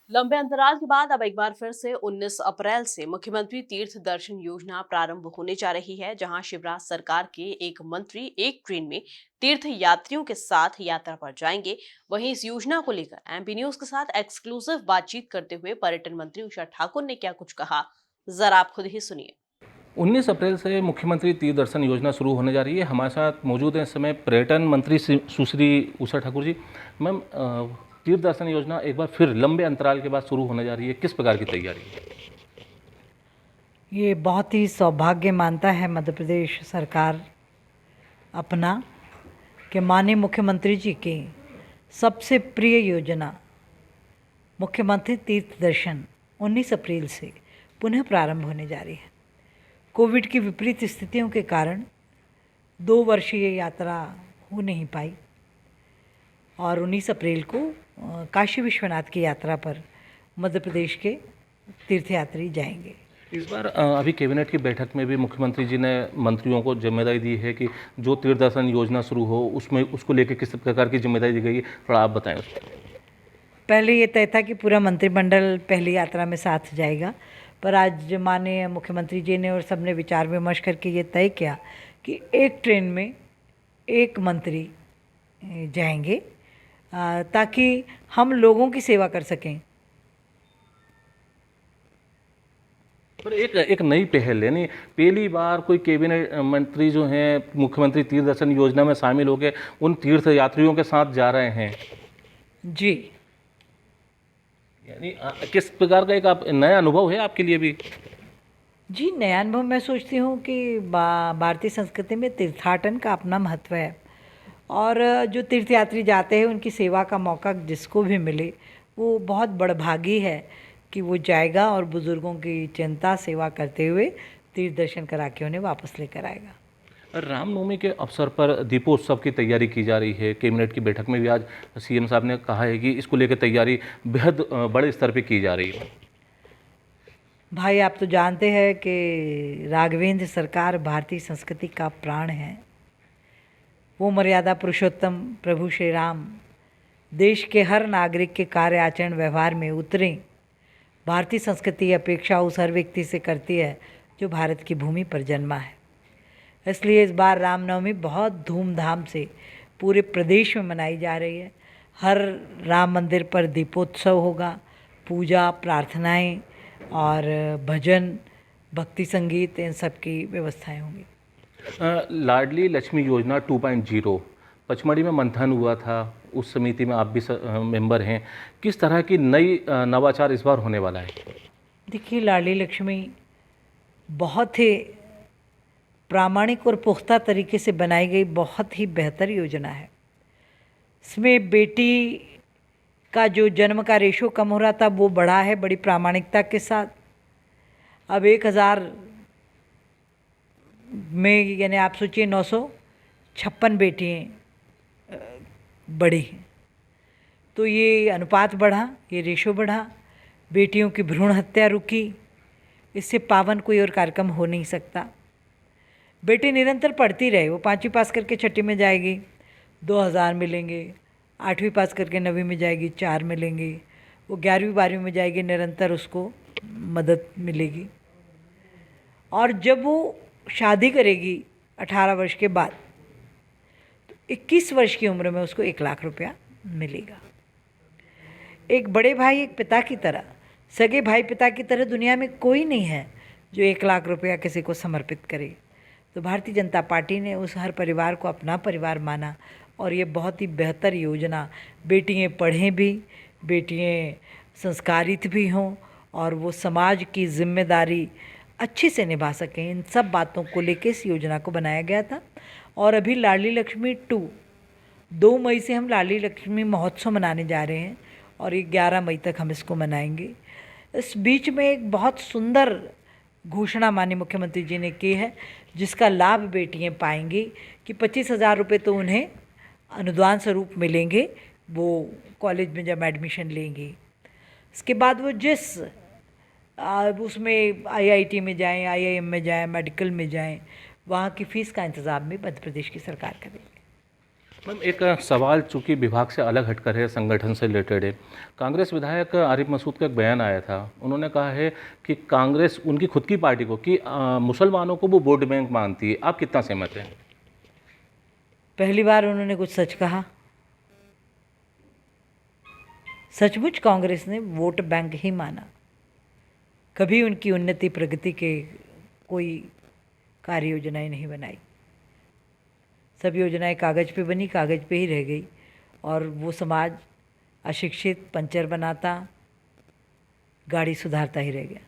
लंबे अंतराल के बाद अब एक बार फिर से 19 अप्रैल से मुख्यमंत्री तीर्थ दर्शन योजना प्रारंभ होने जा रही है, जहां शिवराज सरकार के एक मंत्री एक ट्रेन में तीर्थ यात्रियों के साथ यात्रा पर जाएंगे। वहीं इस योजना को लेकर एमपी न्यूज के साथ एक्सक्लूसिव बातचीत करते हुए पर्यटन मंत्री उषा ठाकुर ने क्या कुछ कहा, जरा आप खुद ही सुनिए। 19 अप्रैल से मुख्यमंत्री तीर्थ दर्शन योजना शुरू होने जा रही है। हमारे साथ मौजूद हैं इस समय पर्यटन मंत्री सुश्री उषा ठाकुर जी। मैम, तीर्थ दर्शन योजना एक बार फिर लंबे अंतराल के बाद शुरू होने जा रही है, किस प्रकार की तैयारी है? ये बहुत ही सौभाग्य मानता है मध्य प्रदेश सरकार अपना कि माननीय मुख्यमंत्री जी की सबसे प्रिय योजना मुख्यमंत्री तीर्थ दर्शन 19 अप्रैल से पुनः प्रारंभ होने जा रही है। कोविड की विपरीत स्थितियों के कारण 2 वर्षीय यात्रा हो नहीं पाई और 19 अप्रैल को काशी विश्वनाथ की यात्रा पर मध्य प्रदेश के तीर्थयात्री जाएंगे। इस बार अभी कैबिनेट की बैठक में भी मुख्यमंत्री जी ने मंत्रियों को जिम्मेदारी दी है कि जो तीर्थ दर्शन योजना शुरू हो उसमें उसको लेकर किस प्रकार की जिम्मेदारी दी गई है, थोड़ा आप बताएं उस पर। पहले ये तय था कि पूरा मंत्रिमंडल पहली यात्रा में साथ जाएगा, पर आज माननीय मुख्यमंत्री जी ने और सबने विचार विमर्श करके ये तय किया कि एक ट्रेन में एक मंत्री जाएंगे ताकि हम लोगों की सेवा कर सकें। पर एक नई पहल है, नहीं पहली बार कोई कैबिनेट मंत्री जो हैं मुख्यमंत्री तीर्थ दर्शन योजना में शामिल होकर उन तीर्थ यात्रियों के साथ जा रहे हैं जी। यानी किस प्रकार का एक आप नया अनुभव है आपके लिए भी? जी, नया अनुभव मैं सोचती हूँ कि भारतीय संस्कृति में तीर्थाटन का अपना महत्व है और जो तीर्थयात्री जाते हैं उनकी सेवा का मौका जिसको भी मिले वो बहुत बड़भागी है कि वो जाएगा और बुज़ुर्गों की चिंता सेवा करते हुए तीर्थ दर्शन करा के उन्हें वापस लेकर आएगा। रामनवमी के अवसर पर दीपोत्सव की तैयारी की जा रही है। कैबिनेट की बैठक में भी आज सीएम साहब ने कहा है कि इसको लेकर तैयारी बेहद बड़े स्तर पे की जा रही है। भाई, आप तो जानते हैं कि राघवेंद्र सरकार भारतीय संस्कृति का प्राण है। वो मर्यादा पुरुषोत्तम प्रभु श्री राम देश के हर नागरिक के कार्य आचरण व्यवहार में उतरे। भारतीय संस्कृति अपेक्षा उस हर व्यक्ति से करती है जो भारत की भूमि पर जन्मा है। इसलिए इस बार रामनवमी बहुत धूमधाम से पूरे प्रदेश में मनाई जा रही है। हर राम मंदिर पर दीपोत्सव होगा, पूजा, प्रार्थनाएं और भजन, भक्ति संगीत, इन सब की व्यवस्थाएं होंगी। लाडली लक्ष्मी योजना 2.0 पचमढ़ी में मंथन हुआ था, उस समिति में आप भी मेंबर हैं। किस तरह की नई नवाचार इस बार होने वाला है? देखिए, लाडली लक्ष्मी बहुत ही प्रामाणिक और पुख्ता तरीके से बनाई गई बहुत ही बेहतर योजना है। इसमें बेटी का जो जन्म का रेशो कम हो रहा था वो बढ़ा है बड़ी प्रामाणिकता के साथ। अब 1000 में यानी आप सोचिए 956 बेटियाँ बढ़ी हैं, तो ये अनुपात बढ़ा, ये रेशो बढ़ा, बेटियों की भ्रूण हत्या रुकी। इससे पावन कोई और कार्यक्रम हो नहीं सकता। बेटी निरंतर पढ़ती रहे, वो 5वीं पास करके 6ठी में जाएगी 2000 मिलेंगे, 8वीं पास करके 9वीं में जाएगी 4 मिलेंगे, वो 11वीं 12वीं में जाएगी निरंतर उसको मदद मिलेगी। और जब वो शादी करेगी 18 वर्ष के बाद तो 21 वर्ष की उम्र में उसको 1 लाख रुपया मिलेगा। एक बड़े भाई एक पिता की तरह, सगे भाई पिता की तरह दुनिया में कोई नहीं है जो 1 लाख रुपया किसी को समर्पित करे। तो भारतीय जनता पार्टी ने उस हर परिवार को अपना परिवार माना और ये बहुत ही बेहतर योजना, बेटियाँ पढ़ें भी, बेटियाँ संस्कारित भी हों और वो समाज की जिम्मेदारी अच्छे से निभा सकें, इन सब बातों को लेकर इस योजना को बनाया गया था। और अभी लाडली लक्ष्मी 2 मई से हम लाडली लक्ष्मी महोत्सव मनाने जा रहे हैं और ये 11 मई तक हम इसको मनाएंगे। इस बीच में एक बहुत सुंदर घोषणा माननीय मुख्यमंत्री जी ने की है जिसका लाभ बेटियां पाएंगी कि 25,000 रुपये तो उन्हें अनुदान स्वरूप मिलेंगे वो कॉलेज में जब एडमिशन लेंगी। इसके बाद वो जिस उसमें आईआईटी में जाएं, आईआईएम में जाएं, मेडिकल में जाएं, वहाँ की फ़ीस का इंतज़ाम भी मध्य प्रदेश की सरकार करेगी। मैम एक सवाल चूंकि विभाग से अलग हटकर है, संगठन से रिलेटेड है। कांग्रेस विधायक आरिफ मसूद का एक बयान आया था, उन्होंने कहा है कि कांग्रेस उनकी खुद की पार्टी को कि मुसलमानों को वो वोट बैंक मानती है। आप कितना सहमत हैं? पहली बार उन्होंने कुछ सच कहा। सचमुच कांग्रेस ने वोट बैंक ही माना, कभी उनकी उन्नति प्रगति के कोई कार्य योजनाएं नहीं बनाई। सब योजनाएं कागज़ पे बनी, कागज़ पे ही रह गई, और वो समाज अशिक्षित, पंचर बनाता, गाड़ी सुधारता ही रह गया।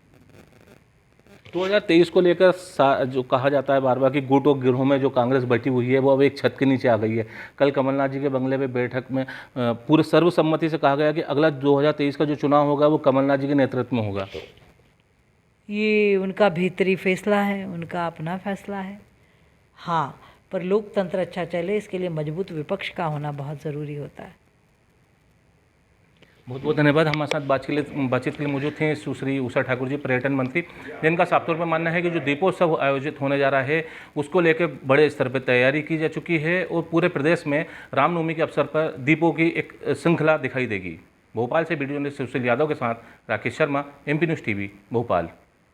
2023 को लेकर जो कहा जाता है बार बार कि गुट और गिरोह में जो कांग्रेस बटी हुई है वो अब एक छत के नीचे आ गई है। कल कमलनाथ जी के बंगले पे बैठक में पूरे सर्वसम्मति से कहा गया कि अगला 2023 का जो चुनाव होगा वो कमलनाथ जी के नेतृत्व में होगा। ये उनका भीतरी फैसला है, उनका अपना फैसला है। हाँ, पर लोकतंत्र अच्छा चले इसके लिए मजबूत विपक्ष का होना बहुत ज़रूरी होता है। बहुत बहुत धन्यवाद। हमारे साथ बातचीत के लिए मौजूद थे सुश्री उषा ठाकुर जी, पर्यटन मंत्री, जिनका साफ तौर पर मानना है कि जो दीपोत्सव आयोजित होने जा रहा है उसको लेकर बड़े स्तर पर तैयारी की जा चुकी है और पूरे प्रदेश में रामनवमी के अवसर पर दीपों की एक श्रृंखला दिखाई देगी। भोपाल से वीडियो जर्नलिस्ट सुशील यादव के साथ Rakesh Sharma, MP news TV, Bhopal.